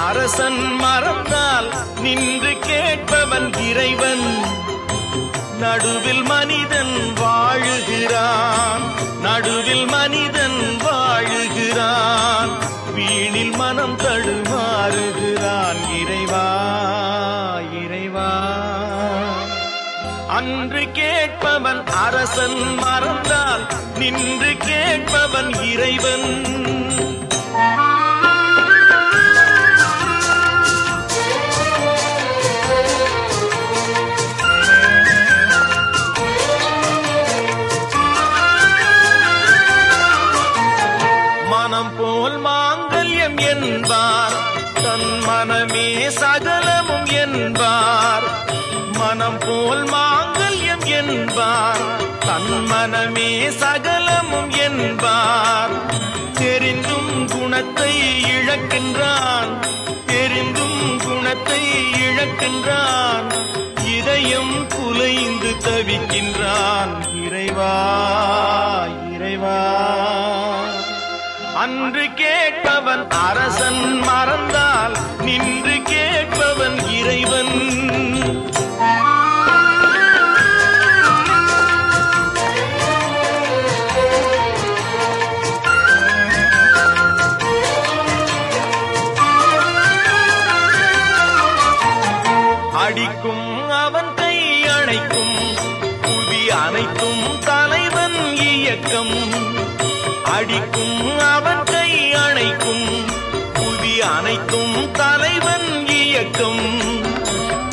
அரசன் மறந்தால் நின்று கேட்பவன் இறைவன். நடுவில் மனிதன் வாழுகிறான், நடுவில் மனிதன் வாழுகிறான், வீணில் மனம் தடுமாறுகிறான். இறைவா இறைவா, அன்று கேட்பவன் அரசன் மறந்தால் நின்று கேட்பவன் இறைவன். மனம் போல் மாங்கல்யம் என்பார், தன் மனமே சகலமும் என்பார். மனம் போல் மாங்கல்யம் என்பார், தன் மனமே சகலமும் என்பார். தெரிந்தும் குணத்தை இழக்கின்றான், தெரிந்தும் குணத்தை இழக்கின்றான். இதயம் குலைந்து தவிக்கின்றான். இறைவா இறைவா, அன்று கேட்பவன் அரசன் மறந்தால் நின்று கேட்பவன் இறைவன். அடிக்கும் அவன் கை அணைக்கும், புவி அனைத்தும் தலைவன் இயக்கம். அடிக்கும் அவன் கை அணைக்கும், புவி அனைத்தும் தலைவன் இயக்கம்.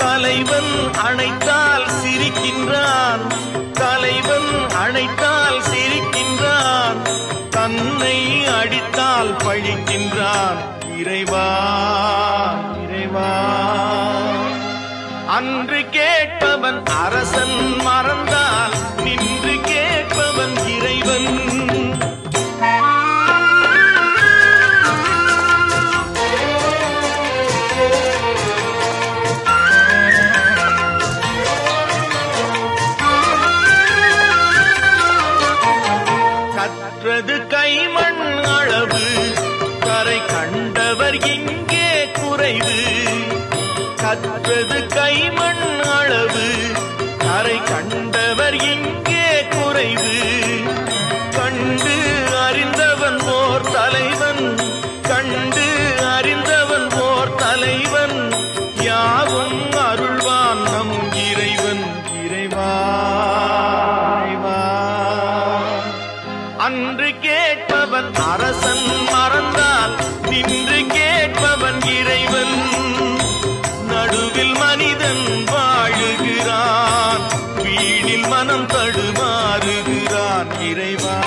தலைவன் அணைத்தால் சிரிக்கின்றான், தலைவன் அணைத்தால் சிரிக்கின்றான். தன்னை அடித்தால் பழிக்கின்றான். இறைவா இறைவா, அன்று கேட்பவன் அரசன் மறந்தால் நின்று கேட்பவன் இறைவன். கற்றது கைமண் அளவு, கரை கண்டவர் இங்கே குறைவு. கற்றது கைமண் அளவு, கரை கண்டவர் இங்கே குறைவு. கண்டு அறிந்தவன் ஓர் தலைவன், கண்டு அறிந்தவன் ஓர் தலைவன். யாவும் அருள்வான் நம் இறைவன். இறைவா இறைவா, அன்று கேட்பவன் அரசன் மறந்தால் நின்று கேட்பவன் இறைவன். நடுவில் மனிதன் வாழுகிறான், வீணில் மனம் தடுமாறுகிறான். இறைவா.